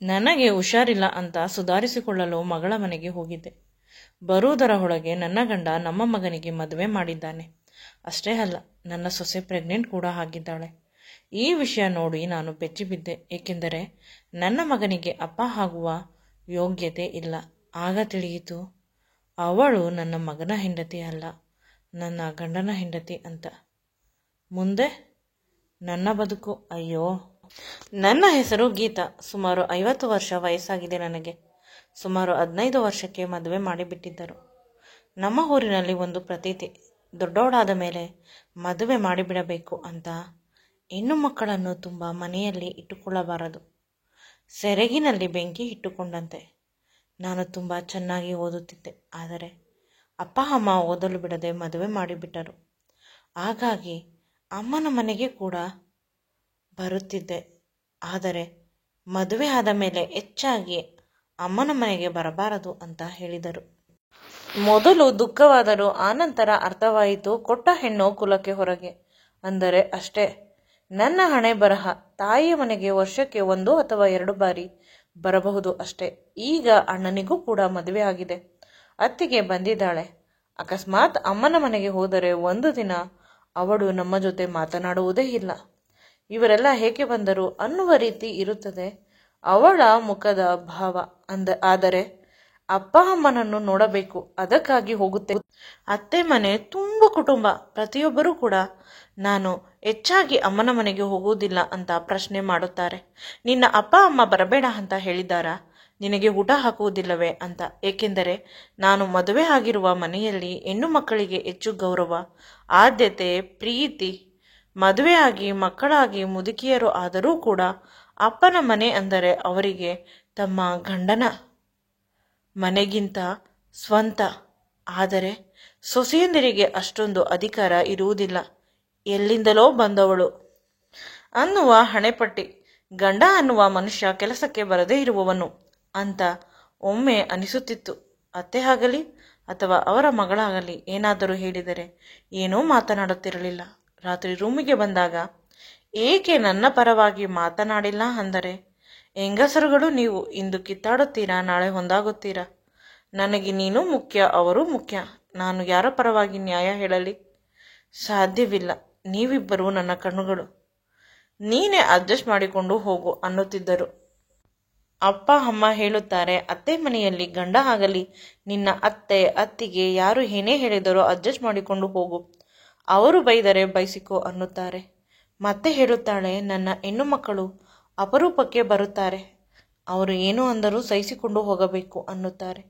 ನನಗೆ ಹುಷಾರಿಲ್ಲ ಅಂತ ಸುಧಾರಿಸಿಕೊಳ್ಳಲು ಮಗಳ ಮನೆಗೆ ಹೋಗಿದ್ದೆ. ಬರುವುದರ ಒಳಗೆ ನನ್ನ ಗಂಡ ನಮ್ಮ ಮಗನಿಗೆ ಮದುವೆ ಮಾಡಿದ್ದಾನೆ. ಅಷ್ಟೇ ಅಲ್ಲ, ನನ್ನ ಸೊಸೆ ಪ್ರೆಗ್ನೆಂಟ್ ಕೂಡ ಆಗಿದ್ದಾಳೆ. ಈ ವಿಷಯ ನೋಡಿ ನಾನು ಬೆಚ್ಚಿಬಿದ್ದೆ. ಏಕೆಂದರೆ ನನ್ನ ಮಗನಿಗೆ ಅಪ್ಪ ಆಗುವ ಯೋಗ್ಯತೆ ಇಲ್ಲ. ಆಗ ತಿಳಿಯಿತು, ಅವಳು ನನ್ನ ಮಗನ ಹೆಂಡತಿ ಅಲ್ಲ, ನನ್ನ ಗಂಡನ ಹೆಂಡತಿ ಅಂತ. ಮುಂದೆ ನನ್ನ ಬದುಕು ಅಯ್ಯೋ. ನನ್ನ ಹೆಸರು ಗೀತಾ. ಸುಮಾರು 50 ವರ್ಷ ವಯಸ್ಸಾಗಿದೆ ನನಗೆ. ಸುಮಾರು 15 ವರ್ಷಕ್ಕೆ ಮದುವೆ ಮಾಡಿಬಿಟ್ಟಿದ್ದರು. ನಮ್ಮ ಊರಿನಲ್ಲಿ ಒಂದು ಪ್ರತೀತಿ, ದೊಡ್ಡವಳಾದ ಮೇಲೆ ಮದುವೆ ಮಾಡಿಬಿಡಬೇಕು ಅಂತ. ಹೆಣ್ಣು ಮಕ್ಕಳನ್ನು ತುಂಬ ಮನೆಯಲ್ಲಿ ಇಟ್ಟುಕೊಳ್ಳಬಾರದು, ಸೆರಗಿನಲ್ಲಿ ಬೆಂಕಿ ಇಟ್ಟುಕೊಂಡಂತೆ. ನಾನು ತುಂಬ ಚೆನ್ನಾಗಿ ಓದುತ್ತಿದ್ದೆ, ಆದರೆ ಅಪ್ಪ ಅಮ್ಮ ಓದಲು ಬಿಡದೆ ಮದುವೆ ಮಾಡಿಬಿಟ್ಟರು. ಹಾಗಾಗಿ ಅಮ್ಮನ ಮನೆಗೆ ಕೂಡ ಬರುತ್ತಿದ್ದೆ. ಆದರೆ ಮದುವೆ ಆದ ಮೇಲೆ ಹೆಚ್ಚಾಗಿ ಅಮ್ಮನ ಮನೆಗೆ ಬರಬಾರದು ಅಂತ ಹೇಳಿದರು. ಮೊದಲು ದುಃಖವಾದರೂ ಆನಂತರ ಅರ್ಥವಾಯಿತು, ಕೊಟ್ಟ ಹೆಣ್ಣು ಕುಲಕ್ಕೆ ಹೊರಗೆ ಅಂದರೆ ಅಷ್ಟೇ. ನನ್ನ ಹಣೆ ಬರಹ. ತಾಯಿಯ ಮನೆಗೆ ವರ್ಷಕ್ಕೆ 1 ಅಥವಾ 2 ಬಾರಿ ಬರಬಹುದು ಅಷ್ಟೇ. ಈಗ ಅಣ್ಣನಿಗೂ ಕೂಡ ಮದುವೆ ಆಗಿದೆ, ಅತ್ತಿಗೆ ಬಂದಿದ್ದಾಳೆ. ಅಕಸ್ಮಾತ್ ಅಮ್ಮನ ಮನೆಗೆ ಹೋದರೆ ಒಂದು ದಿನ ಅವಳು ನಮ್ಮ ಜೊತೆ ಮಾತನಾಡುವುದೇ ಇಲ್ಲ. ಇವರೆಲ್ಲ ಏಕೆ ಬಂದರು ಅನ್ನುವ ರೀತಿ ಇರುತ್ತದೆ ಅವಳ ಮುಖದ ಭಾವ. ಆದರೆ ಅಪ್ಪ ಅಮ್ಮನನ್ನು ನೋಡಬೇಕು, ಅದಕ್ಕಾಗಿ ಹೋಗುತ್ತೆ. ಅತ್ತೆ ಮನೆ ತುಂಬ ಕುಟುಂಬ. ಪ್ರತಿಯೊಬ್ಬರೂ ಕೂಡ ನಾನು ಹೆಚ್ಚಾಗಿ ಅಮ್ಮನ ಮನೆಗೆ ಹೋಗುವುದಿಲ್ಲ ಅಂತ ಪ್ರಶ್ನೆ ಮಾಡುತ್ತಾರೆ. ನಿನ್ನ ಅಪ್ಪ ಅಮ್ಮ ಬರಬೇಡ ಅಂತ ಹೇಳಿದ್ದಾರಾ? ನಿನಗೆ ಊಟ ಹಾಕುವುದಿಲ್ಲವೇ ಅಂತ. ಏಕೆಂದರೆ ನಾನು ಮದುವೆ ಆಗಿರುವ ಮನೆಯಲ್ಲಿ ಹೆಣ್ಣು ಮಕ್ಕಳಿಗೆ ಹೆಚ್ಚು ಗೌರವ, ಆದ್ಯತೆ, ಪ್ರೀತಿ. ಮದುವೆಯಾಗಿ ಮಕ್ಕಳಾಗಿ ಮುದುಕಿಯರು ಆದರೂ ಕೂಡ ಅಪ್ಪನ ಮನೆ ಅಂದರೆ ಅವರಿಗೆ ತಮ್ಮ ಗಂಡನ ಮನೆಗಿಂತ ಸ್ವಂತ. ಆದರೆ ಸೊಸೆಯಂದಿರಿಗೆ ಅಷ್ಟೊಂದು ಅಧಿಕಾರ ಇರುವುದಿಲ್ಲ. ಎಲ್ಲಿಂದಲೋ ಬಂದವಳು ಅನ್ನುವ ಹಣೆಪಟ್ಟಿ, ಗಂಡ ಅನ್ನುವ ಮನುಷ್ಯ ಕೆಲಸಕ್ಕೆ ಬರದೇ ಇರುವವನು ಅಂತ ಒಮ್ಮೆ ಅನಿಸುತ್ತಿತ್ತು. ಅತ್ತೆ ಆಗಲಿ ಅಥವಾ ಅವರ ಮಗಳಾಗಲಿ ಏನಾದರೂ ಹೇಳಿದರೆ ಏನೂ ಮಾತನಾಡುತ್ತಿರಲಿಲ್ಲ. ರಾತ್ರಿ ರೂಮಿಗೆ ಬಂದಾಗ ಏಕೆ ನನ್ನ ಪರವಾಗಿ ಮಾತನಾಡಿಲ್ಲ ಅಂದರೆ, ಹೆಂಗಸರುಗಳು ನೀವು ಇಂದು ಕಿತ್ತಾಡುತ್ತೀರಾ, ನಾಳೆ ಹೊಂದಾಗುತ್ತೀರಾ. ನನಗೆ ನೀನು ಮುಖ್ಯ, ಅವರು ಮುಖ್ಯ. ನಾನು ಯಾರ ಪರವಾಗಿ ನ್ಯಾಯ ಹೇಳಲಿ? ಸಾಧ್ಯವಿಲ್ಲ. ನೀವಿಬ್ಬರು ನನ್ನ ಕಣ್ಣುಗಳು, ನೀನೇ ಅಡ್ಜಸ್ಟ್ ಮಾಡಿಕೊಂಡು ಹೋಗು ಅನ್ನುತ್ತಿದ್ದರು. ಅಪ್ಪ ಅಮ್ಮ ಹೇಳುತ್ತಾರೆ, ಅತ್ತೆ ಮನೆಯಲ್ಲಿ ಗಂಡ ಆಗಲಿ ನಿನ್ನ ಅತ್ತೆ ಅತ್ತಿಗೆ ಯಾರು ಏನೇ ಹೇಳಿದರೋ ಅಡ್ಜಸ್ಟ್ ಮಾಡಿಕೊಂಡು ಹೋಗು, ಅವರು ಬೈದರೆ ಬೈಸಿಕೋ ಅನ್ನುತ್ತಾರೆ. ಮತ್ತೆ ಹೇಳುತ್ತಾಳೆ, ನನ್ನ ಹೆಣ್ಣು ಮಕ್ಕಳು ಅಪರೂಪಕ್ಕೆ ಬರುತ್ತಾರೆ, ಅವರು ಏನು ಅಂದರೂ ಸಹಿಸಿಕೊಂಡು ಹೋಗಬೇಕು ಅನ್ನುತ್ತಾರೆ.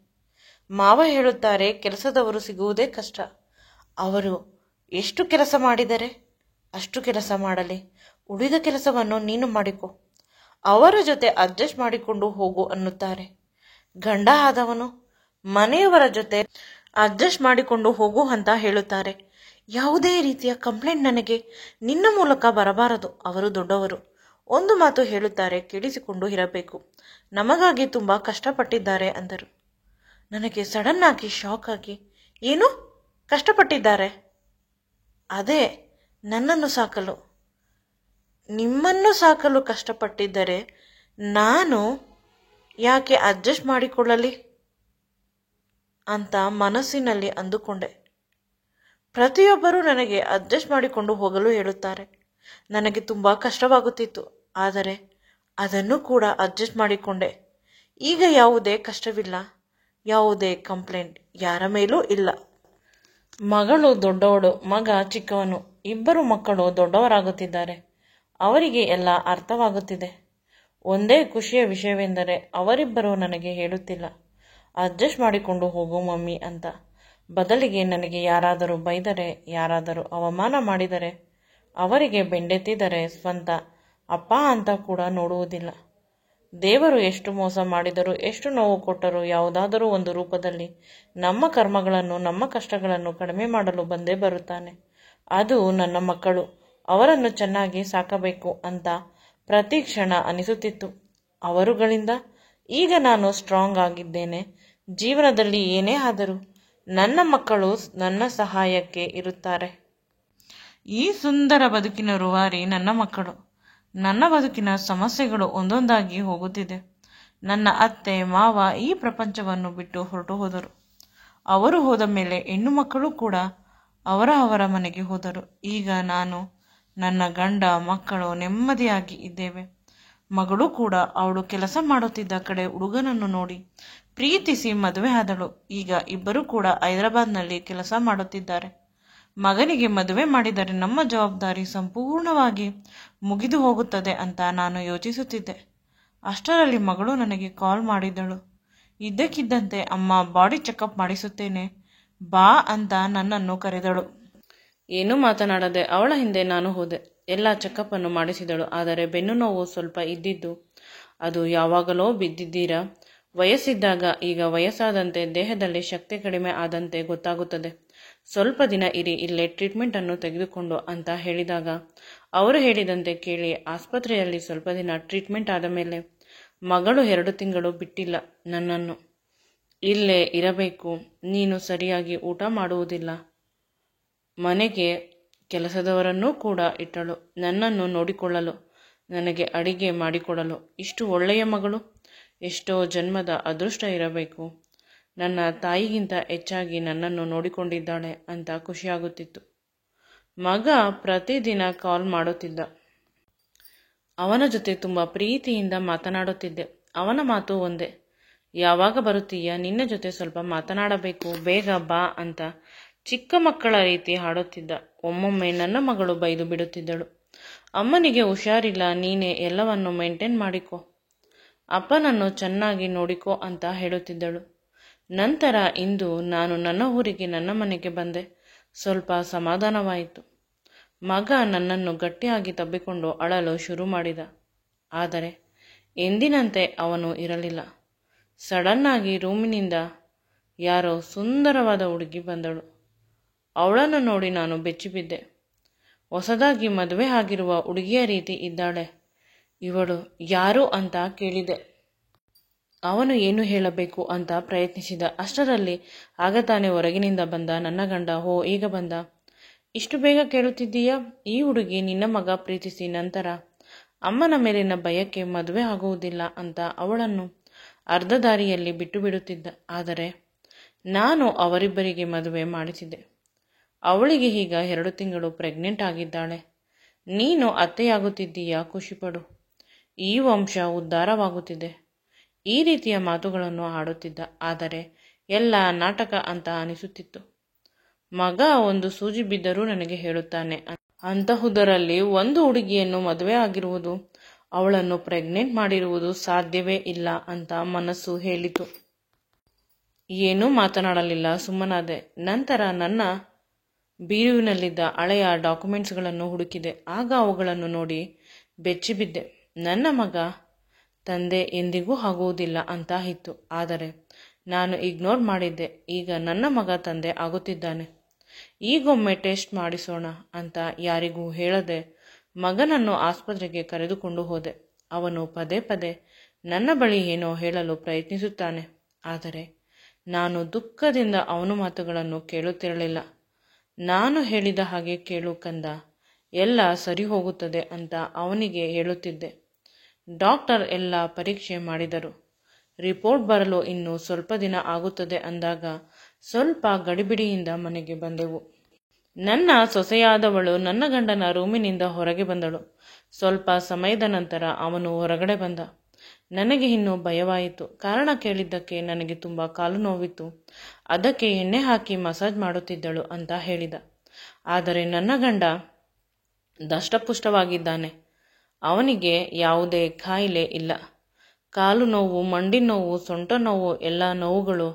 ಮಾವ ಹೇಳುತ್ತಾರೆ, ಕೆಲಸದವರು ಸಿಗುವುದೇ ಕಷ್ಟ, ಅವರು ಎಷ್ಟು ಕೆಲಸ ಮಾಡಿದರೆ ಅಷ್ಟು ಕೆಲಸ ಮಾಡಲಿ, ಉಳಿದ ಕೆಲಸವನ್ನು ನೀನು ಮಾಡಿಕೊ, ಅವರ ಜೊತೆ ಅಡ್ಜಸ್ಟ್ ಮಾಡಿಕೊಂಡು ಹೋಗು ಅನ್ನುತ್ತಾರೆ. ಗಂಡ ಆದವನು ಮನೆಯವರ ಜೊತೆ ಅಡ್ಜಸ್ಟ್ ಮಾಡಿಕೊಂಡು ಹೋಗು ಅಂತ ಹೇಳುತ್ತಾರೆ. ಯಾವುದೇ ರೀತಿಯ ಕಂಪ್ಲೇಂಟ್ ನನಗೆ ನಿನ್ನ ಮೂಲಕ ಬರಬಾರದು. ಅವರು ದೊಡ್ಡವರು. ಒಂದು ಮಾತು ಹೇಳುತ್ತಾರೆ, ಕೇಳಿಸಿಕೊಂಡು ಇರಬೇಕು. ನಮಗಾಗಿ ತುಂಬ ಕಷ್ಟಪಟ್ಟಿದ್ದಾರೆ ಅಂದರು. ನನಗೆ ಸಡನ್ ಆಗಿ ಶಾಕ್ ಆಗಿ, ಏನು ಕಷ್ಟಪಟ್ಟಿದ್ದಾರೆ? ಅದೇ ನನ್ನನ್ನು ಸಾಕಲು, ನಿಮ್ಮನ್ನು ಸಾಕಲು ಕಷ್ಟಪಟ್ಟಿದ್ದರೆ ನಾನು ಯಾಕೆ ಅಡ್ಜಸ್ಟ್ ಮಾಡಿಕೊಳ್ಳಲಿ ಅಂತ ಮನಸ್ಸಿನಲ್ಲಿ ಅಂದುಕೊಂಡೆ. ಪ್ರತಿಯೊಬ್ಬರೂ ನನಗೆ ಅಡ್ಜಸ್ಟ್ ಮಾಡಿಕೊಂಡು ಹೋಗಲು ಹೇಳುತ್ತಾರೆ. ನನಗೆ ತುಂಬ ಕಷ್ಟವಾಗುತ್ತಿತ್ತು, ಆದರೆ ಅದನ್ನು ಕೂಡ ಅಡ್ಜಸ್ಟ್ ಮಾಡಿಕೊಂಡೆ. ಈಗ ಯಾವುದೇ ಕಷ್ಟವಿಲ್ಲ, ಯಾವುದೇ ಕಂಪ್ಲೇಂಟ್ ಯಾರ ಮೇಲೂ ಇಲ್ಲ. ಮಗಳು ದೊಡ್ಡವಳು, ಮಗ ಚಿಕ್ಕವನು. ಇಬ್ಬರು ಮಕ್ಕಳು ದೊಡ್ಡವರಾಗುತ್ತಿದ್ದಾರೆ. ಅವರಿಗೆ ಎಲ್ಲ ಅರ್ಥವಾಗುತ್ತಿದೆ. ಒಂದೇ ಖುಷಿಯ ವಿಷಯವೆಂದರೆ ಅವರಿಬ್ಬರೂ ನನಗೆ ಹೇಳುತ್ತಿಲ್ಲ, ಅಡ್ಜಸ್ಟ್ ಮಾಡಿಕೊಂಡು ಹೋಗು ಮಮ್ಮಿ ಅಂತ. ಬದಲಿಗೆ ನನಗೆ ಯಾರಾದರೂ ಬೈದರೆ, ಯಾರಾದರೂ ಅವಮಾನ ಮಾಡಿದರೆ, ಅವರಿಗೆ ಬೆಂಡೆತ್ತಿದರೆ ಸ್ವಂತ ಅಪ್ಪ ಅಂತ ಕೂಡ ನೋಡುವುದಿಲ್ಲ. ದೇವರು ಎಷ್ಟು ಮೋಸ ಮಾಡಿದರೂ, ಎಷ್ಟು ನೋವು ಕೊಟ್ಟರೂ ಯಾವುದಾದರೂ ಒಂದು ರೂಪದಲ್ಲಿ ನಮ್ಮ ಕರ್ಮಗಳನ್ನು, ನಮ್ಮ ಕಷ್ಟಗಳನ್ನು ಕಡಿಮೆ ಮಾಡಲು ಬಂದೇ ಬರುತ್ತಾನೆ. ಅದು ನನ್ನ ಮಕ್ಕಳು. ಅವರನ್ನು ಚೆನ್ನಾಗಿ ಸಾಕಬೇಕು ಅಂತ ಪ್ರತಿ ಕ್ಷಣ ಅನಿಸುತ್ತಿತ್ತು. ಅವರುಗಳಿಂದ ಈಗ ನಾನು ಸ್ಟ್ರಾಂಗ್ ಆಗಿದ್ದೇನೆ. ಜೀವನದಲ್ಲಿ ಏನೇ ಆದರೂ ನನ್ನ ಮಕ್ಕಳು ನನ್ನ ಸಹಾಯಕ್ಕೆ ಇರುತ್ತಾರೆ. ಈ ಸುಂದರ ಬದುಕಿನ ರೂವಾರಿ ನನ್ನ ಮಕ್ಕಳು. ನನ್ನ ಬದುಕಿನ ಸಮಸ್ಯೆಗಳು ಒಂದೊಂದಾಗಿ ಹೋಗುತ್ತಿದೆ. ನನ್ನ ಅತ್ತೆ ಮಾವ ಈ ಪ್ರಪಂಚವನ್ನು ಬಿಟ್ಟು ಹೊರಟು ಹೋದರು. ಅವರು ಹೋದ ಮೇಲೆ ಹೆಣ್ಣು ಮಕ್ಕಳು ಕೂಡ ಅವರ ಮನೆಗೆ ಹೋದರು. ಈಗ ನಾನು, ನನ್ನ ಗಂಡ, ಮಕ್ಕಳು ನೆಮ್ಮದಿಯಾಗಿ ಇದ್ದೇವೆ. ಮಗಳು ಕೂಡ ಅವಳು ಕೆಲಸ ಮಾಡುತ್ತಿದ್ದ ಕಡೆ ಹುಡುಗನನ್ನು ನೋಡಿ ಪ್ರೀತಿಸಿ ಮದುವೆ ಆದಳು. ಈಗ ಇಬ್ಬರು ಕೂಡ ಹೈದರಾಬಾದ್ನಲ್ಲಿ ಕೆಲಸ ಮಾಡುತ್ತಿದ್ದಾರೆ. ಮಗನಿಗೆ ಮದುವೆ ಮಾಡಿದರೆ ನಮ್ಮ ಜವಾಬ್ದಾರಿ ಸಂಪೂರ್ಣವಾಗಿ ಮುಗಿದು ಹೋಗುತ್ತದೆ ಅಂತ ನಾನು ಯೋಚಿಸುತ್ತಿದ್ದೆ. ಅಷ್ಟರಲ್ಲಿ ಮಗಳು ನನಗೆ ಕಾಲ್ ಮಾಡಿದಳು. ಇದ್ದಕ್ಕಿದ್ದಂತೆ ಅಮ್ಮ, ಬಾಡಿ ಚೆಕಪ್ ಮಾಡಿಸುತ್ತೇನೆ ಬಾ ಅಂತ ನನ್ನನ್ನು ಕರೆದಳು. ಏನೂ ಮಾತನಾಡದೆ ಅವಳ ಹಿಂದೆ ನಾನು ಹೋದೆ. ಎಲ್ಲ ಚೆಕಪ್ಪನ್ನು ಮಾಡಿಸಿದಳು. ಆದರೆ ಬೆನ್ನು ನೋವು ಸ್ವಲ್ಪ ಇದ್ದಿದ್ದು. ಅದು ಯಾವಾಗಲೋ ಬಿದ್ದಿದ್ದೀರಾ, ವಯಸ್ಸಿದ್ದಾಗ, ಈಗ ವಯಸ್ಸಾದಂತೆ ದೇಹದಲ್ಲಿ ಶಕ್ತಿ ಕಡಿಮೆ ಆದಂತೆ ಗೊತ್ತಾಗುತ್ತದೆ. ಸ್ವಲ್ಪ ದಿನ ಇರಿ, ಇಲ್ಲೇ ಟ್ರೀಟ್ಮೆಂಟನ್ನು ತೆಗೆದುಕೊಂಡು ಅಂತ ಹೇಳಿದಾಗ ಅವರು ಹೇಳಿದಂತೆ ಕೇಳಿ ಆಸ್ಪತ್ರೆಯಲ್ಲಿ ಸ್ವಲ್ಪ ದಿನ ಟ್ರೀಟ್ಮೆಂಟ್ ಆದ ಮೇಲೆ ಮಗಳು 2 ತಿಂಗಳು ಬಿಟ್ಟಿಲ್ಲ ನನ್ನನ್ನು ಇಲ್ಲೇ ಇರಬೇಕು, ನೀನು ಸರಿಯಾಗಿ ಊಟ ಮಾಡುವುದಿಲ್ಲ, ಮನೆಗೆ ಕೆಲಸದವರನ್ನೂ ಕೂಡ ಇಟ್ಟಳು ನನ್ನನ್ನು ನೋಡಿಕೊಳ್ಳಲು, ನನಗೆ ಅಡಿಗೆ ಮಾಡಿಕೊಡಲು. ಇಷ್ಟು ಒಳ್ಳೆಯ ಮಗಳು, ಎಷ್ಟೋ ಜನ್ಮದ ಅದೃಷ್ಟ ಇರಬೇಕು. ನನ್ನ ತಾಯಿಗಿಂತ ಹೆಚ್ಚಾಗಿ ನನ್ನನ್ನು ನೋಡಿಕೊಂಡಿದ್ದಾಳೆ ಅಂತ ಖುಷಿಯಾಗುತ್ತಿತ್ತು. ಮಗ ಪ್ರತಿದಿನ ಕಾಲ್ ಮಾಡುತ್ತಿದ್ದ. ಅವನ ಜೊತೆ ತುಂಬ ಪ್ರೀತಿಯಿಂದ ಮಾತನಾಡುತ್ತಿದ್ದೆ. ಅವನ ಮಾತು ಒಂದೇ, ಯಾವಾಗ ಬರುತ್ತೀಯ, ನಿನ್ನ ಜೊತೆ ಸ್ವಲ್ಪ ಮಾತನಾಡಬೇಕು, ಬೇಗ ಬಾ ಅಂತ ಚಿಕ್ಕ ಮಕ್ಕಳ ರೀತಿ ಹಾಡುತ್ತಿದ್ದ. ಒಮ್ಮೊಮ್ಮೆ ನನ್ನ ಮಗಳು ಬೈದು ಬಿಡುತ್ತಿದ್ದಳು. ಅಮ್ಮನಿಗೆ ಹುಷಾರಿಲ್ಲ, ನೀನೇ ಎಲ್ಲವನ್ನು ಮೇಂಟೈನ್ ಮಾಡಿಕೊ, ಅಪ್ಪನನ್ನು ಚೆನ್ನಾಗಿ ನೋಡಿಕೊ ಅಂತ ಹೇಳುತ್ತಿದ್ದಳು. ನಂತರ ಇಂದು ನಾನು ನನ್ನ ಊರಿಗೆ, ನನ್ನ ಮನೆಗೆ ಬಂದೆ. ಸ್ವಲ್ಪ ಸಮಾಧಾನವಾಯಿತು. ಮಗ ನನ್ನನ್ನು ಗಟ್ಟಿಯಾಗಿ ತಬ್ಬಿಕೊಂಡು ಅಳಲು ಶುರು ಮಾಡಿದ. ಆದರೆ ಎಂದಿನಂತೆ ಅವನು ಇರಲಿಲ್ಲ. ಸಡನ್ನಾಗಿ ರೂಮಿನಿಂದ ಯಾರೋ ಸುಂದರವಾದ ಹುಡುಗಿ ಬಂದಳು. ಅವಳನ್ನು ನೋಡಿ ನಾನು ಬೆಚ್ಚಿಬಿದ್ದೆ. ಹೊಸದಾಗಿ ಮದುವೆ ಆಗಿರುವ ಹುಡುಗಿಯ ರೀತಿ ಇದ್ದಾಳೆ. ಇವಳು ಯಾರು ಅಂತ ಕೇಳಿದೆ. ಅವನು ಏನು ಹೇಳಬೇಕು ಅಂತ ಪ್ರಯತ್ನಿಸಿದ. ಅಷ್ಟರಲ್ಲಿ ಆಗ ತಾನೇ ಹೊರಗಿನಿಂದ ಬಂದ ನನ್ನ ಗಂಡ. ಹೋ, ಈಗ ಬಂದ, ಇಷ್ಟು ಬೇಗ ಕೇಳುತ್ತಿದ್ದೀಯಾ? ಈ ಹುಡುಗಿ ನಿನ್ನ ಮಗ ಪ್ರೀತಿಸಿ ನಂತರ ಅಮ್ಮನ ಮೇಲಿನ ಭಯಕ್ಕೆ ಮದುವೆ ಆಗುವುದಿಲ್ಲ ಅಂತ ಅವಳನ್ನು ಅರ್ಧ ದಾರಿಯಲ್ಲಿ ಬಿಟ್ಟು ಬಿಡುತ್ತಿದ್ದ. ಆದರೆ ನಾನು ಅವರಿಬ್ಬರಿಗೆ ಮದುವೆ ಮಾಡಿಸಿದೆ. ಅವಳಿಗೆ ಈಗ 2 ತಿಂಗಳು ಪ್ರೆಗ್ನೆಂಟ್ ಆಗಿದ್ದಾಳೆ. ನೀನು ಅತ್ತೆಯಾಗುತ್ತಿದ್ದೀಯಾ, ಖುಷಿಪಡು, ಈ ವಂಶ ಉದ್ಧಾರವಾಗುತ್ತಿದೆ. ಈ ರೀತಿಯ ಮಾತುಗಳನ್ನು ಆಡುತ್ತಿದ್ದ. ಆದರೆ ಎಲ್ಲ ನಾಟಕ ಅಂತ ಅನಿಸುತ್ತಿತ್ತು. ಮಗ ಒಂದು ಸೂಜಿ ಬಿದ್ದರೂ ನನಗೆ ಹೇಳುತ್ತಾನೆ. ಅಂತಹುದರಲ್ಲಿ ಒಂದು ಹುಡುಗಿಯನ್ನು ಮದುವೆ ಆಗಿರುವುದು, ಅವಳನ್ನು ಪ್ರೆಗ್ನೆಂಟ್ ಮಾಡಿರುವುದು ಸಾಧ್ಯವೇ ಇಲ್ಲ ಅಂತ ಮನಸ್ಸು ಹೇಳಿತು. ಏನೂ ಮಾತನಾಡಲಿಲ್ಲ, ಸುಮ್ಮನಾದೆ. ನಂತರ ನನ್ನ ಬೀರುವಿನಲ್ಲಿದ್ದ ಹಳೆಯ ಡಾಕ್ಯುಮೆಂಟ್ಸ್ಗಳನ್ನು ಹುಡುಕಿದೆ. ಆಗ ಅವುಗಳನ್ನು ನೋಡಿ ಬೆಚ್ಚಿಬಿದ್ದೆ. ನನ್ನ ಮಗ ತಂದೆ ಎಂದಿಗೂ ಆಗುವುದಿಲ್ಲ ಅಂತ ಇತ್ತು. ಆದರೆ ನಾನು ಇಗ್ನೋರ್ ಮಾಡಿದ್ದೆ. ಈಗ ನನ್ನ ಮಗ ತಂದೆ ಆಗುತ್ತಿದ್ದಾನೆ. ಈಗೊಮ್ಮೆ ಟೆಸ್ಟ್ ಮಾಡಿಸೋಣ ಅಂತ ಯಾರಿಗೂ ಹೇಳದೆ ಮಗನನ್ನು ಆಸ್ಪತ್ರೆಗೆ ಕರೆದುಕೊಂಡು ಹೋದೆ. ಅವನು ಪದೇ ಪದೇ ನನ್ನ ಬಳಿ ಏನೋ ಹೇಳಲು ಪ್ರಯತ್ನಿಸುತ್ತಾನೆ. ಆದರೆ ನಾನು ದುಃಖದಿಂದ ಅವನ ಮಾತುಗಳನ್ನು ಕೇಳುತ್ತಿರಲಿಲ್ಲ. ನಾನು ಹೇಳಿದ ಹಾಗೆ ಕೇಳು ಕಂದ, ಎಲ್ಲ ಸರಿ ಹೋಗುತ್ತದೆ ಅಂತ ಅವನಿಗೆ ಹೇಳುತ್ತಿದ್ದೆ. ಡಾಕ್ಟರ್ ಎಲ್ಲ ಪರೀಕ್ಷೆ ಮಾಡಿದರು. ರಿಪೋರ್ಟ್ ಬರಲು ಇನ್ನು ಸ್ವಲ್ಪ ದಿನ ಆಗುತ್ತದೆ ಅಂದಾಗ ಸ್ವಲ್ಪ ಗಡಿಬಿಡಿಯಿಂದ ಮನೆಗೆ ಬಂದೆವು. ನನ್ನ ಸೊಸೆಯಾದವಳು ನನ್ನ ಗಂಡನ ರೂಮಿನಿಂದ ಹೊರಗೆ ಬಂದಳು. ಸ್ವಲ್ಪ ಸಮಯದ ನಂತರ ಅವನು ಹೊರಗಡೆ ಬಂದ. ನನಗೆ ಇನ್ನೂ ಭಯವಾಯಿತು. ಕಾರಣ ಕೇಳಿದ್ದಕ್ಕೆ ನನಗೆ ತುಂಬ ಕಾಲು ನೋವಿತ್ತು, ಅದಕ್ಕೆ ಎಣ್ಣೆ ಹಾಕಿ ಮಸಾಜ್ ಮಾಡುತ್ತಿದ್ದಳು ಅಂತ ಹೇಳಿದ. ಆದರೆ ನನ್ನ ಗಂಡ ದಷ್ಟಪುಷ್ಟವಾಗಿದ್ದಾನೆ. ಅವನಿಗೆ ಯಾವುದೇ ಕಾಯಿಲೆ ಇಲ್ಲ. ಕಾಲು ನೋವು, ಮಂಡಿ ನೋವು, ಸೊಂಟ ನೋವು, ಎಲ್ಲ ನೋವುಗಳು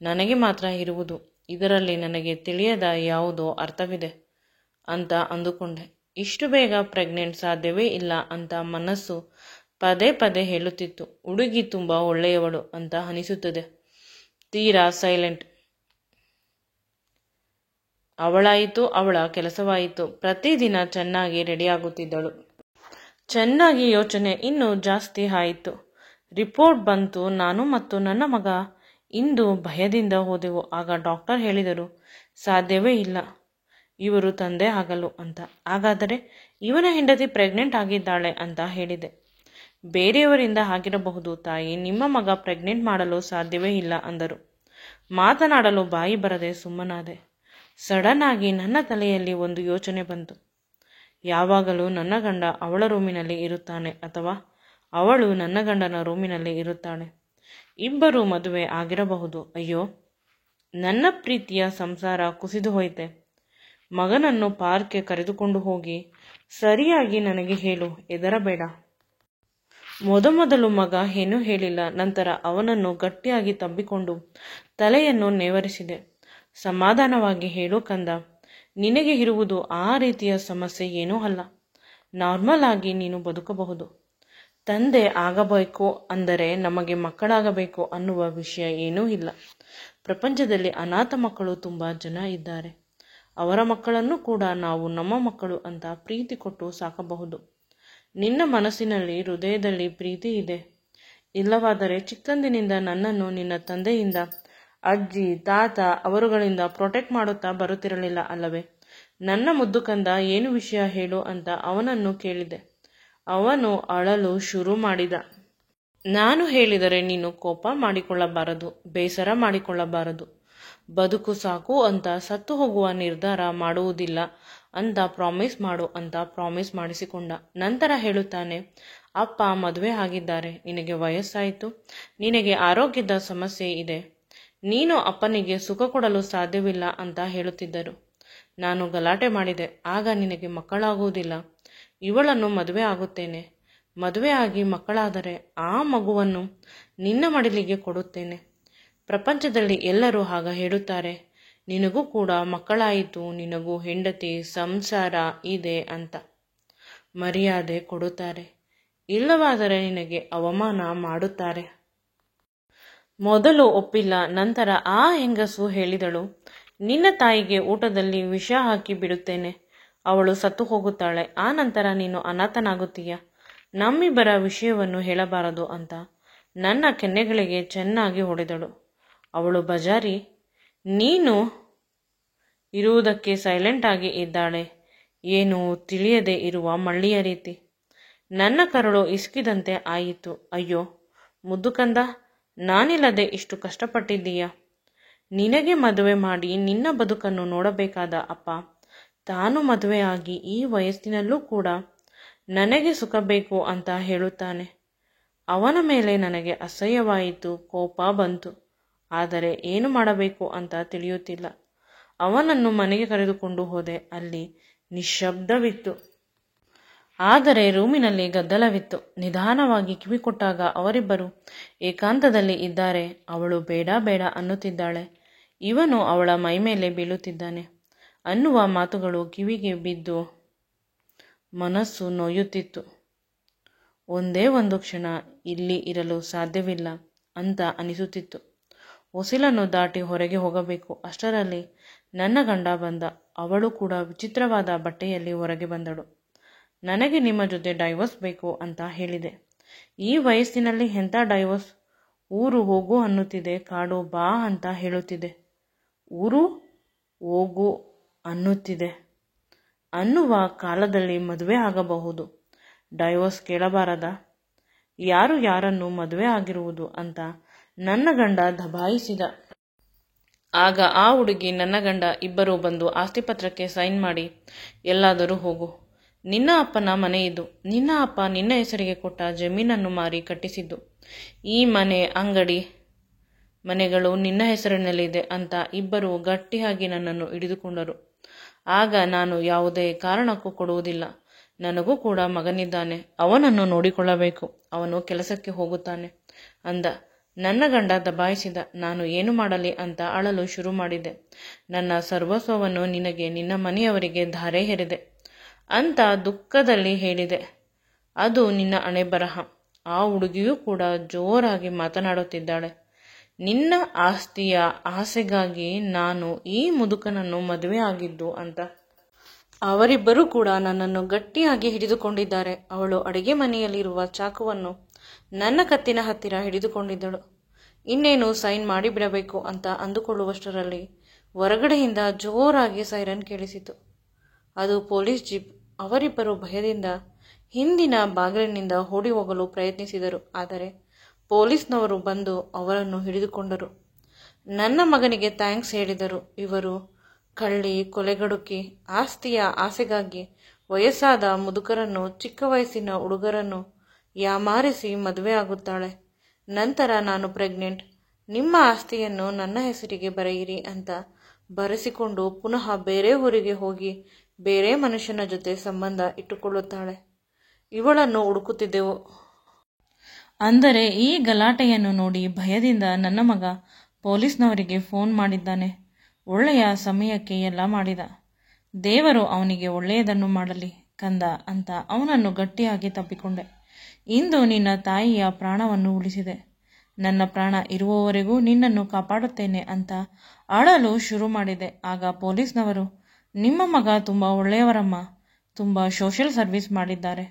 ನನಗೆ ಮಾತ್ರ ಇರುವುದು. ಇದರಲ್ಲಿ ನನಗೆ ತಿಳಿಯದ ಯಾವುದೋ ಅರ್ಥವಿದೆ ಅಂತ ಅಂದುಕೊಂಡೆ. ಇಷ್ಟು ಬೇಗ ಪ್ರೆಗ್ನೆಂಟ್ ಸಾಧ್ಯವೇ ಇಲ್ಲ ಅಂತ ಮನಸ್ಸು ಪದೇ ಪದೇ ಹೇಳುತ್ತಿತ್ತು. ಹುಡುಗಿ ತುಂಬ ಒಳ್ಳೆಯವಳು ಅಂತ ಅನಿಸುತ್ತದೆ. ತೀರಾ ಸೈಲೆಂಟ್. ಅವಳಾಯಿತು, ಅವಳ ಕೆಲಸವಾಯಿತು. ಪ್ರತಿದಿನ ಚೆನ್ನಾಗಿ ರೆಡಿಯಾಗುತ್ತಿದ್ದಳು. ಚೆನ್ನಾಗಿ ಯೋಚನೆ ಇನ್ನೂ ಜಾಸ್ತಿ ಆಯಿತು. ರಿಪೋರ್ಟ್ ಬಂತು. ನಾನು ಮತ್ತು ನನ್ನ ಮಗ ಇಂದು ಭಯದಿಂದ ಹೋದೆವು. ಆಗ ಡಾಕ್ಟರ್ ಹೇಳಿದರು, ಸಾಧ್ಯವೇ ಇಲ್ಲ ಇವರು ತಂದೆ ಆಗಲು ಅಂತ. ಹಾಗಾದರೆ ಇವನ ಹೆಂಡತಿ ಪ್ರೆಗ್ನೆಂಟ್ ಆಗಿದ್ದಾಳೆ ಅಂತ ಹೇಳಿದೆ. ಬೇರೆಯವರಿಂದ ಆಗಿರಬಹುದು ತಾಯಿ, ನಿಮ್ಮ ಮಗ ಪ್ರೆಗ್ನೆಂಟ್ ಮಾಡಲು ಸಾಧ್ಯವೇ ಇಲ್ಲ ಅಂದರು. ಮಾತನಾಡಲು ಬಾಯಿ ಬರದೆ ಸುಮ್ಮನಾದೆ. ಸಡನ್ ಆಗಿ ನನ್ನ ತಲೆಯಲ್ಲಿ ಒಂದು ಯೋಚನೆ ಬಂತು. ಯಾವಾಗಲೂ ನನ್ನ ಗಂಡ ಅವಳ ರೂಮಿನಲ್ಲಿ ಇರುತ್ತಾನೆ ಅಥವಾ ಅವಳು ನನ್ನ ಗಂಡನ ರೂಮಿನಲ್ಲಿ ಇರುತ್ತಾಳೆ. ಇಬ್ಬರು ಮದುವೆ ಆಗಿರಬಹುದು. ಅಯ್ಯೋ, ನನ್ನ ಪ್ರೀತಿಯ ಸಂಸಾರ ಕುಸಿದು ಹೋಯಿತೆ. ಮಗನನ್ನು ಪಾರ್ಕ್ಗೆ ಕರೆದುಕೊಂಡು ಹೋಗಿ ಸರಿಯಾಗಿ ನನಗೆ ಹೇಳು, ಹೆದರಬೇಡ. ಮೊದಮೊದಲು ಮಗ ಏನೂ ಹೇಳಿಲ್ಲ. ನಂತರ ಅವನನ್ನು ಗಟ್ಟಿಯಾಗಿ ತಬ್ಬಿಕೊಂಡು ತಲೆಯನ್ನು ನೇವರಿಸಿದೆ. ಸಮಾಧಾನವಾಗಿ ಹೇಳು ಕಂದ, ನಿನಗೆ ಇರುವುದು ಆ ರೀತಿಯ ಸಮಸ್ಯೆ ಏನೂ ಅಲ್ಲ. ನಾರ್ಮಲ್ ಆಗಿ ನೀನು ಬದುಕಬಹುದು. ತಂದೆ ಆಗಬೇಕು ಅಂದರೆ ನಮಗೆ ಮಕ್ಕಳಾಗಬೇಕು ಅನ್ನುವ ವಿಷಯ ಏನೂ ಇಲ್ಲ. ಪ್ರಪಂಚದಲ್ಲಿ ಅನಾಥ ಮಕ್ಕಳು ತುಂಬ ಜನ ಇದ್ದಾರೆ. ಅವರ ಮಕ್ಕಳನ್ನು ಕೂಡ ನಾವು ನಮ್ಮ ಮಕ್ಕಳು ಅಂತ ಪ್ರೀತಿ ಕೊಟ್ಟು ಸಾಕಬಹುದು. ನಿನ್ನ ಮನಸ್ಸಿನಲ್ಲಿ ಹೃದಯದಲ್ಲಿ ಪ್ರೀತಿ ಇದೆ. ಇಲ್ಲವಾದರೆ ಚಿಕ್ಕಂದಿನಿಂದ ನನ್ನನ್ನು ನಿನ್ನ ತಂದೆಯಿಂದ, ಅಜ್ಜಿ, ತಾತ ಅವರುಗಳಿಂದ ಪ್ರೊಟೆಕ್ಟ್ ಮಾಡುತ್ತಾ ಬರುತ್ತಿರಲಿಲ್ಲ ಅಲ್ಲವೇ? ನನ್ನ ಮುದ್ದು ಕಂದ, ಏನು ವಿಷಯ ಹೇಳು ಅಂತ ಅವನನ್ನು ಕೇಳಿದೆ. ಅವನು ಅಳಲು ಶುರು ಮಾಡಿದ. ನಾನು ಹೇಳಿದರೆ ನೀನು ಕೋಪ ಮಾಡಿಕೊಳ್ಳಬಾರದು, ಬೇಸರ ಮಾಡಿಕೊಳ್ಳಬಾರದು. ಬದುಕು ಸಾಕು ಅಂತ ಸತ್ತು ಹೋಗುವ ನಿರ್ಧಾರ ಮಾಡುವುದಿಲ್ಲ ಅಂತ ಪ್ರಾಮಿಸ್ ಮಾಡು ಅಂತ ಪ್ರಾಮಿಸ್ ಮಾಡಿಸಿಕೊಂಡ. ನಂತರ ಹೇಳುತ್ತಾನೆ, ಅಪ್ಪ ಮದುವೆ ಆಗಿದ್ದಾರೆ, ನಿನಗೆ ವಯಸ್ಸಾಯಿತು, ನಿನಗೆ ಆರೋಗ್ಯದ ಸಮಸ್ಯೆ ಇದೆ, ನೀನು ಅಪ್ಪನಿಗೆ ಸುಖ ಕೊಡಲು ಸಾಧ್ಯವಿಲ್ಲ ಅಂತ ಹೇಳುತ್ತಿದ್ದರು. ನಾನು ಗಲಾಟೆ ಮಾಡಿದೆ. ಆಗ ನಿನಗೆ ಮಕ್ಕಳಾಗುವುದಿಲ್ಲ, ಇವಳನ್ನು ಮದುವೆ ಆಗುತ್ತೇನೆ, ಮದುವೆ ಆಗಿ ಮಕ್ಕಳಾದರೆ ಆ ಮಗುವನ್ನು ನಿನ್ನ ಮಡಿಲಿಗೆ ಕೊಡುತ್ತೇನೆ. ಪ್ರಪಂಚದಲ್ಲಿ ಎಲ್ಲರೂ ಆಗ ಹೇಳುತ್ತಾರೆ, ನಿನಗೂ ಕೂಡ ಮಕ್ಕಳಾಯಿತು, ನಿನಗೂ ಹೆಂಡತಿ ಸಂಸಾರ ಇದೆ ಅಂತ ಮರ್ಯಾದೆ ಕೊಡುತ್ತಾರೆ. ಇಲ್ಲವಾದರೆ ನಿನಗೆ ಅವಮಾನ ಮಾಡುತ್ತಾರೆ. ಮೊದಲು ಒಪ್ಪಿಲ್ಲ. ನಂತರ ಆ ಹೆಂಗಸು ಹೇಳಿದಳು, ನಿನ್ನ ತಾಯಿಗೆ ಊಟದಲ್ಲಿ ವಿಷ ಹಾಕಿ ಬಿಡುತ್ತೇನೆ, ಅವಳು ಸತ್ತು ಹೋಗುತ್ತಾಳೆ, ಆ ನಂತರ ನೀನು ಅನಾಥನಾಗುತ್ತೀಯ, ನಮ್ಮಿಬ್ಬರ ವಿಷಯವನ್ನು ಹೇಳಬಾರದು ಅಂತ ನನ್ನ ಕೆನ್ನೆಗಳಿಗೆ ಚೆನ್ನಾಗಿ ಹೊಡೆದಳು. ಅವಳು ಬಜಾರಿ, ನೀನು ಇರುವುದಕ್ಕೆ ಸೈಲೆಂಟ್ ಆಗಿ ಇದ್ದಾಳೆ, ಏನು ತಿಳಿಯದೆ ಇರುವ ಮಳ್ಳಿಯ ರೀತಿ. ನನ್ನ ಕರಳು ಇಸುಕಿದಂತೆ ಆಯಿತು. ಅಯ್ಯೋ ಮುದ್ದು ಕಂದ, ನಾನಿಲ್ಲದೆ ಇಷ್ಟು ಕಷ್ಟಪಟ್ಟಿದ್ದೀಯ. ನಿನಗೆ ಮದುವೆ ಮಾಡಿ ನಿನ್ನ ಬದುಕನ್ನು ನೋಡಬೇಕಾದ ಅಪ್ಪ ತಾನು ಮದುವೆ ಆಗಿ ಈ ವಯಸ್ಸಿನಲ್ಲೂ ಕೂಡ ನನಗೆ ಸುಖ ಬೇಕು ಅಂತ ಹೇಳುತ್ತಾನೆ. ಅವನ ಮೇಲೆ ನನಗೆ ಅಸಹ್ಯವಾಯಿತು, ಕೋಪ ಬಂತು. ಆದರೆ ಏನು ಮಾಡಬೇಕು ಅಂತ ತಿಳಿಯುತ್ತಿಲ್ಲ. ಅವನನ್ನು ಮನೆಗೆ ಕರೆದುಕೊಂಡು ಹೋದೆ. ಅಲ್ಲಿ ನಿಶ್ಶಬ್ದವಿತ್ತು. ಆದರೆ ರೂಮಿನಲ್ಲಿ ಗದ್ದಲವಿತ್ತು. ನಿಧಾನವಾಗಿ ಕಿವಿ ಕೊಟ್ಟಾಗ ಅವರಿಬ್ಬರು ಏಕಾಂತದಲ್ಲಿ ಇದ್ದಾರೆ. ಅವಳು ಬೇಡ ಬೇಡ ಅನ್ನುತ್ತಿದ್ದಾಳೆ, ಇವನು ಅವಳ ಮೈಮೇಲೆ ಬೀಳುತ್ತಿದ್ದಾನೆ ಅನ್ನುವ ಮಾತುಗಳು ಕಿವಿಗೆ ಬಿದ್ದು ಮನಸ್ಸು ನೋಯುತ್ತಿತ್ತು. ಒಂದೇ ಒಂದು ಕ್ಷಣ ಇಲ್ಲಿ ಇರಲು ಸಾಧ್ಯವಿಲ್ಲ ಅಂತ ಅನಿಸುತ್ತಿತ್ತು. ಹೊಸಿಲನ್ನು ದಾಟಿ ಹೊರಗೆ ಹೋಗಬೇಕು. ಅಷ್ಟರಲ್ಲಿ ನನ್ನ ಗಂಡ ಬಂದ. ಅವಳು ಕೂಡ ವಿಚಿತ್ರವಾದ ಬಟ್ಟೆಯಲ್ಲಿ ಹೊರಗೆ ಬಂದಳು. ನನಗೆ ನಿಮ್ಮ ಜೊತೆ ಡೈವರ್ಸ್ ಬೇಕು ಅಂತ ಹೇಳಿದೆ. ಈ ವಯಸ್ಸಿನಲ್ಲಿ ಎಂಥ ಡೈವರ್ಸ್? ಊರು ಹೋಗು ಅನ್ನುತ್ತಿದೆ, ಕಾಡು ಬಾ ಅಂತ ಹೇಳುತ್ತಿದೆ, ಊರು ಹೋಗು ಅನ್ನುತ್ತಿದೆ ಅನ್ನುವ ಕಾಲದಲ್ಲಿ ಮದುವೆ ಆಗಬಹುದು, ಡೈವರ್ಸ್ ಕೇಳಬಾರದ? ಯಾರು ಯಾರನ್ನು ಮದುವೆ ಆಗಿರುವುದು ಅಂತ ನನ್ನ ಗಂಡ ದಬಾಯಿಸಿದ. ಆಗ ಆ ಹುಡುಗಿ ನನ್ನ ಗಂಡ ಇಬ್ಬರೂ ಬಂದು ಆಸ್ತಿಪತ್ರಕ್ಕೆ ಸೈನ್ ಮಾಡಿ ಎಲ್ಲಾದರೂ ಹೋಗು, ನಿನ್ನ ಅಪ್ಪನ ಮನೆ ಇದು, ನಿನ್ನ ಅಪ್ಪ ನಿನ್ನ ಹೆಸರಿಗೆ ಕೊಟ್ಟ ಜಮೀನನ್ನು ಮಾರಿ ಕಟ್ಟಿಸಿದ್ದು, ಈ ಮನೆ ಅಂಗಡಿ ಮನೆಗಳು ನಿನ್ನ ಹೆಸರಿನಲ್ಲಿದೆ ಅಂತ ಇಬ್ಬರು ಗಟ್ಟಿಯಾಗಿ ನನ್ನನ್ನು ಹಿಡಿದುಕೊಂಡರು. ಆಗ ನಾನು ಯಾವುದೇ ಕಾರಣಕ್ಕೂ ಕೊಡುವುದಿಲ್ಲ, ನನಗೂ ಕೂಡ ಮಗನಿದ್ದಾನೆ, ಅವನನ್ನು ನೋಡಿಕೊಳ್ಳಬೇಕು, ಅವನು ಕೆಲಸಕ್ಕೆ ಹೋಗುತ್ತಾನೆ ಅಂದ. ನನ್ನ ಗಂಡ ದಬಾಯಿಸಿದ. ನಾನು ಏನು ಮಾಡಲಿ ಅಂತ ಅಳಲು ಶುರು ಮಾಡಿದೆ. ನನ್ನ ಸರ್ವಸ್ವವನ್ನು ನಿನಗೆ, ನಿನ್ನ ಮನೆಯವರಿಗೆ ಧಾರೆ ಎರೆದೆ ಅಂತ ದುಃಖದಲ್ಲಿ ಹೇಳಿದೆ. ಅದು ನಿನ್ನ ಹಣೆ ಬರಹ. ಆ ಹುಡುಗಿಯೂ ಕೂಡ ಜೋರಾಗಿ ಮಾತನಾಡುತ್ತಿದ್ದಾಳೆ. ನಿನ್ನ ಆಸ್ತಿಯ ಆಸೆಗಾಗಿ ನಾನು ಈ ಮುದುಕನನ್ನು ಮದುವೆ ಆಗಿದ್ದು ಅಂತ. ಅವರಿಬ್ಬರೂ ಕೂಡ ನನ್ನನ್ನು ಗಟ್ಟಿಯಾಗಿ ಹಿಡಿದುಕೊಂಡಿದ್ದಾರೆ. ಅವಳು ಅಡಿಗೆ ಮನೆಯಲ್ಲಿರುವ ಚಾಕುವನ್ನು ನನ್ನ ಕತ್ತಿನ ಹತ್ತಿರ ಹಿಡಿದುಕೊಂಡಿದ್ದಳು. ಇನ್ನೇನು ಸೈನ್ ಮಾಡಿಬಿಡಬೇಕು ಅಂತ ಅಂದುಕೊಳ್ಳುವಷ್ಟರಲ್ಲಿ ಹೊರಗಡೆಯಿಂದ ಜೋರಾಗಿ ಸೈರನ್ ಕೇಳಿಸಿತು. ಅದು ಪೊಲೀಸ್ ಜೀಪ್. ಅವರಿಬ್ಬರು ಭಯದಿಂದ ಹಿಂದಿನ ಬಾಗಿಲಿನಿಂದ ಓಡಿ ಹೋಗಲು ಪ್ರಯತ್ನಿಸಿದರು. ಆದರೆ ಪೊಲೀಸ್ನವರು ಬಂದು ಅವರನ್ನು ಹಿಡಿದುಕೊಂಡರು. ನನ್ನ ಮಗನಿಗೆ ಥ್ಯಾಂಕ್ಸ್ ಹೇಳಿದರು. ಇವರು ಕಳ್ಳಿ, ಕೊಲೆಗಡುಕಿ, ಆಸ್ತಿಯ ಆಸೆಗಾಗಿ ವಯಸ್ಸಾದ ಮುದುಕರನ್ನು, ಚಿಕ್ಕ ವಯಸ್ಸಿನ ಹುಡುಗರನ್ನು ಯಾಮಾರಿಸಿ ಮದುವೆ ಆಗುತ್ತಾಳೆ. ನಂತರ ನಾನು ಪ್ರೆಗ್ನೆಂಟ್, ನಿಮ್ಮ ಆಸ್ತಿಯನ್ನು ನನ್ನ ಹೆಸರಿಗೆ ಬರೆಯಿರಿ ಅಂತ ಬರೆಸಿಕೊಂಡು ಪುನಃ ಬೇರೆ ಊರಿಗೆ ಹೋಗಿ ಬೇರೆ ಮನುಷ್ಯನ ಜೊತೆ ಸಂಬಂಧ ಇಟ್ಟುಕೊಳ್ಳುತ್ತಾಳೆ. ಇವಳನ್ನು ಹುಡುಕುತ್ತಿದ್ದೆವು. ಅಂದರೆ ಈ ಗಲಾಟೆಯನ್ನು ನೋಡಿ ಭಯದಿಂದ ನನ್ನ ಮಗ ಪೊಲೀಸ್ನವರಿಗೆ ಫೋನ್ ಮಾಡಿದ್ದಾನೆ. ಒಳ್ಳೆಯ ಸಮಯಕ್ಕೆ ಎಲ್ಲ ಮಾಡಿದ. ದೇವರು ಅವನಿಗೆ ಒಳ್ಳೆಯದನ್ನು ಮಾಡಲಿ ಕಂದ ಅಂತ ಅವನನ್ನು ಗಟ್ಟಿಯಾಗಿ ತಬ್ಬಿಕೊಂಡೆ. ಇಂದು ನಿನ್ನ ತಾಯಿಯ ಪ್ರಾಣವನ್ನು ಉಳಿಸಿದೆ. ನನ್ನ ಪ್ರಾಣ ಇರುವವರೆಗೂ ನಿನ್ನನ್ನು ಕಾಪಾಡುತ್ತೇನೆ ಅಂತ ಅಳಲು ಶುರು ಮಾಡಿದೆ. ಆಗ ಪೊಲೀಸ್ನವರು, ನಿಮ್ಮ ಮಗ ತುಂಬ ಒಳ್ಳೆಯವರಮ್ಮ, ತುಂಬ ಸೋಷಿಯಲ್ ಸರ್ವಿಸ್ ಮಾಡಿದ್ದಾರೆ,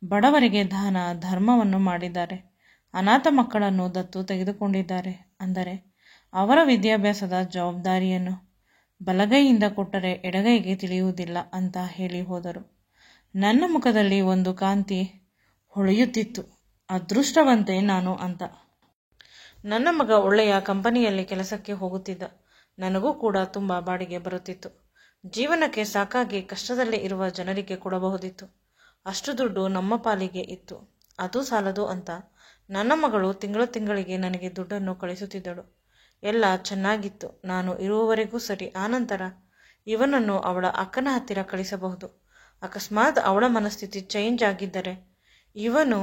ಬಡವರಿಗೆ ದಾನ ಧರ್ಮವನ್ನು ಮಾಡಿದ್ದಾರೆ, ಅನಾಥ ಮಕ್ಕಳನ್ನು ದತ್ತು ತೆಗೆದುಕೊಂಡಿದ್ದಾರೆ. ಅಂದರೆ ಅವರ ವಿದ್ಯಾಭ್ಯಾಸದ ಜವಾಬ್ದಾರಿಯನ್ನು ಬಲಗೈಯಿಂದ ಕೊಟ್ಟರೆ ಎಡಗೈಗೆ ತಿಳಿಯುವುದಿಲ್ಲ ಅಂತ ಹೇಳಿ ಹೋದರು. ನನ್ನ ಮುಖದಲ್ಲಿ ಒಂದು ಕಾಂತಿ ಹೊಳೆಯುತ್ತಿತ್ತು. ಅದೃಷ್ಟವಂತೆ ನಾನು ಅಂತ. ನನ್ನ ಮಗ ಒಳ್ಳೆಯ ಕಂಪನಿಯಲ್ಲಿ ಕೆಲಸಕ್ಕೆ ಹೋಗುತ್ತಿದ್ದ. ನನಗೂ ಕೂಡ ತುಂಬ ಬಾಡಿಗೆ ಬರುತ್ತಿತ್ತು. ಜೀವನಕ್ಕೆ ಸಾಕಾಗಿ ಕಷ್ಟದಲ್ಲಿ ಇರುವ ಜನರಿಗೆ ಕೊಡಬಹುದಿತ್ತು. ಅಷ್ಟು ದುಡ್ಡು ನಮ್ಮ ಪಾಲಿಗೆ ಇತ್ತು. ಅದು ಸಾಲದು ಅಂತ ನನ್ನ ಮಗಳು ತಿಂಗಳಿಗೆ ನನಗೆ ದುಡ್ಡನ್ನು ಕಳಿಸುತ್ತಿದ್ದಳು. ಎಲ್ಲ ಚೆನ್ನಾಗಿತ್ತು. ನಾನು ಇರುವವರೆಗೂ ಸರಿ. ಆನಂತರ ಇವನನ್ನು ಅವಳ ಅಕ್ಕನ ಹತ್ತಿರ ಕಳಿಸಬಹುದು. ಅಕಸ್ಮಾತ್ ಅವಳ ಮನಸ್ಥಿತಿ ಚೇಂಜ್ ಆಗಿದ್ದರೆ ಇವನು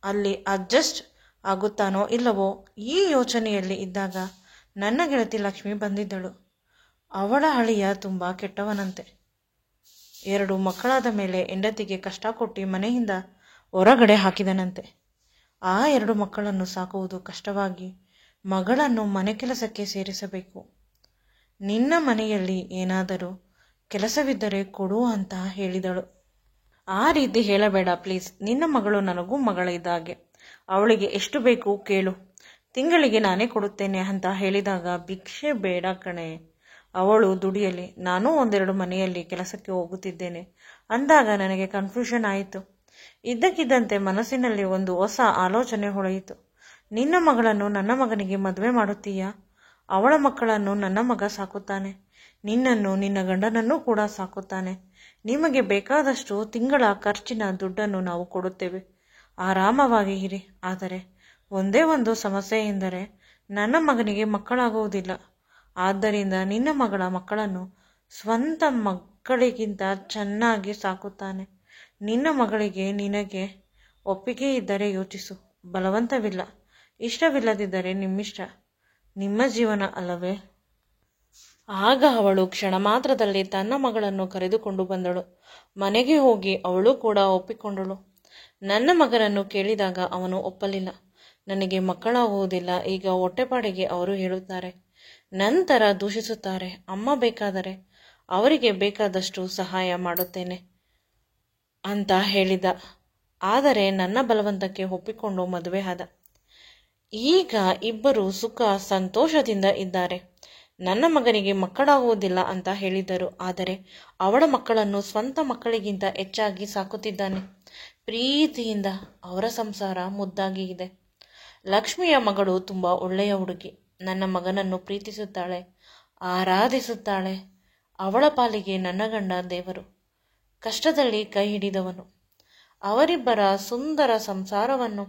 ಅಲ್ಲಿ ಅಡ್ಜಸ್ಟ್ ಆಗುತ್ತಾನೋ ಇಲ್ಲವೋ ಈ ಯೋಚನೆಯಲ್ಲಿ ಇದ್ದಾಗ ನನ್ನ ಗೆಳತಿ ಲಕ್ಷ್ಮಿ ಬಂದಿದ್ದಳು. ಅವಳ ಅಳಿಯ ತುಂಬ ಕೆಟ್ಟವನಂತೆ. 2 ಮಕ್ಕಳಾದ ಮೇಲೆ ಹೆಂಡತಿಗೆ ಕಷ್ಟ ಕೊಟ್ಟು ಮನೆಯಿಂದ ಹೊರಗಡೆ ಹಾಕಿದನಂತೆ. ಆ 2 ಮಕ್ಕಳನ್ನು ಸಾಕುವುದು ಕಷ್ಟವಾಗಿ ಮಗಳನ್ನು ಮನೆ ಕೆಲಸಕ್ಕೆ ಸೇರಿಸಬೇಕು. ನಿನ್ನ ಮನೆಯಲ್ಲಿ ಏನಾದರೂ ಕೆಲಸವಿದ್ದರೆ ಕೊಡು ಅಂತ ಹೇಳಿದಳು. ಆ ರೀತಿ ಹೇಳಬೇಡ ಪ್ಲೀಸ್. ನಿನ್ನ ಮಗಳು ನನಗೂ ಮಗಳಿದ್ದಾಗೆ. ಅವಳಿಗೆ ಎಷ್ಟು ಬೇಕು ಕೇಳು, ತಿಂಗಳಿಗೆ ನಾನೇ ಕೊಡುತ್ತೇನೆ ಅಂತ ಹೇಳಿದಾಗ, ಭಿಕ್ಷೆ ಬೇಡ ಕಣೆ, ಅವಳು ದುಡಿಯಲಿ, ನಾನೂ 1-2 ಮನೆಯಲ್ಲಿ ಕೆಲಸಕ್ಕೆ ಹೋಗುತ್ತಿದ್ದೇನೆ ಅಂದಾಗ ನನಗೆ ಕನ್ಫ್ಯೂಷನ್ ಆಯಿತು. ಇದ್ದಕ್ಕಿದ್ದಂತೆ ಮನಸ್ಸಿನಲ್ಲಿ ಒಂದು ಹೊಸ ಆಲೋಚನೆ ಹೊಳೆಯಿತು. ನಿನ್ನ ಮಗಳನ್ನು ನನ್ನ ಮಗನಿಗೆ ಮದುವೆ ಮಾಡುತ್ತೀಯಾ? ಅವಳ ಮಕ್ಕಳನ್ನು ನನ್ನ ಮಗ ಸಾಕುತ್ತಾನೆ, ನಿನ್ನನ್ನು, ನಿನ್ನ ಗಂಡನನ್ನೂ ಕೂಡ ಸಾಕುತ್ತಾನೆ. ನಿಮಗೆ ಬೇಕಾದಷ್ಟು ತಿಂಗಳ ಖರ್ಚಿನ ದುಡ್ಡನ್ನು ನಾವು ಕೊಡುತ್ತೇವೆ, ಆರಾಮವಾಗಿ ಇರಿ. ಆದರೆ ಒಂದೇ ಒಂದು ಸಮಸ್ಯೆ ಎಂದರೆ ನನ್ನ ಮಗನಿಗೆ ಮಕ್ಕಳಾಗುವುದಿಲ್ಲ. ಆದ್ದರಿಂದ ನಿನ್ನ ಮಗಳ ಮಕ್ಕಳನ್ನು ಸ್ವಂತ ಮಕ್ಕಳಿಗಿಂತ ಚೆನ್ನಾಗಿ ಸಾಕುತ್ತಾನೆ. ನಿನ್ನ ಮಗಳಿಗೆ ನಿನಗೆ ಒಪ್ಪಿಗೆ ಇದ್ದರೆ ಯೋಚಿಸು, ಬಲವಂತವಿಲ್ಲ. ಇಷ್ಟವಿಲ್ಲದಿದ್ದರೆ ನಿಮ್ಮಿಷ್ಟ, ನಿಮ್ಮ ಜೀವನ ಅಲ್ಲವೇ? ಆಗ ಅವಳು ಕ್ಷಣ ಮಾತ್ರದಲ್ಲಿ ತನ್ನ ಮಗಳನ್ನು ಕರೆದುಕೊಂಡು ಬಂದಳು. ಮನೆಗೆ ಹೋಗಿ ಅವಳು ಕೂಡ ಒಪ್ಪಿಕೊಂಡಳು. ನನ್ನ ಮಗನನ್ನು ಕೇಳಿದಾಗ ಅವನು ಒಪ್ಪಲಿಲ್ಲ. ನನಗೆ ಮಕ್ಕಳಾಗುವುದಿಲ್ಲ, ಈಗ ಹೊಟ್ಟೆಪಾಡಿಗೆ ಅವರು ಹೇಳುತ್ತಾರೆ, ನಂತರ ದೂಷಿಸುತ್ತಾರೆ. ಅಮ್ಮ ಬೇಕಾದರೆ ಅವರಿಗೆ ಬೇಕಾದಷ್ಟು ಸಹಾಯ ಮಾಡುತ್ತೇನೆ ಅಂತ ಹೇಳಿದ. ಆದರೆ ನನ್ನ ಬಲವಂತಕ್ಕೆ ಒಪ್ಪಿಕೊಂಡು ಮದುವೆ ಆದ. ಈಗ ಇಬ್ಬರು ಸುಖ ಸಂತೋಷದಿಂದ ಇದ್ದಾರೆ. ನನ್ನ ಮಗನಿಗೆ ಮಕ್ಕಳಾಗುವುದಿಲ್ಲ ಅಂತ ಹೇಳಿದ್ದರು. ಆದರೆ ಅವಳ ಮಕ್ಕಳನ್ನು ಸ್ವಂತ ಮಕ್ಕಳಿಗಿಂತ ಹೆಚ್ಚಾಗಿ ಸಾಕುತ್ತಿದ್ದಾನೆ. ಪ್ರೀತಿಯಿಂದ ಅವರ ಸಂಸಾರ ಮುದ್ದಾಗಿ ಇದೆ. ಲಕ್ಷ್ಮಿಯ ಮಗಳು ತುಂಬ ಒಳ್ಳೆಯ ಹುಡುಗಿ. ನನ್ನ ಮಗನನ್ನು ಪ್ರೀತಿಸುತ್ತಾಳೆ, ಆರಾಧಿಸುತ್ತಾಳೆ. ಅವಳ ಪಾಲಿಗೆ ನನ್ನ ಗಂಡ ದೇವರು, ಕಷ್ಟದಲ್ಲಿ ಕೈ ಹಿಡಿದವನು. ಅವರಿಬ್ಬರ ಸುಂದರ ಸಂಸಾರವನ್ನು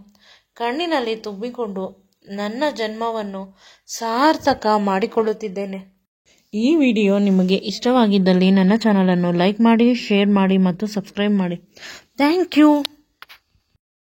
ಕಣ್ಣಿನಲ್ಲಿ ತುಂಬಿಕೊಂಡು ನನ್ನ ಜನ್ಮವನ್ನು ಸಾರ್ಥಕ ಮಾಡಿಕೊಳ್ಳುತ್ತಿದ್ದೇನೆ. ಈ ವಿಡಿಯೋ ನಿಮಗೆ ಇಷ್ಟವಾಗಿದ್ದಲ್ಲಿ ನನ್ನ ಚಾನಲನ್ನು ಲೈಕ್ ಮಾಡಿ, ಶೇರ್ ಮಾಡಿ ಮತ್ತು ಸಬ್ಸ್ಕ್ರೈಬ್ ಮಾಡಿ. Thank you.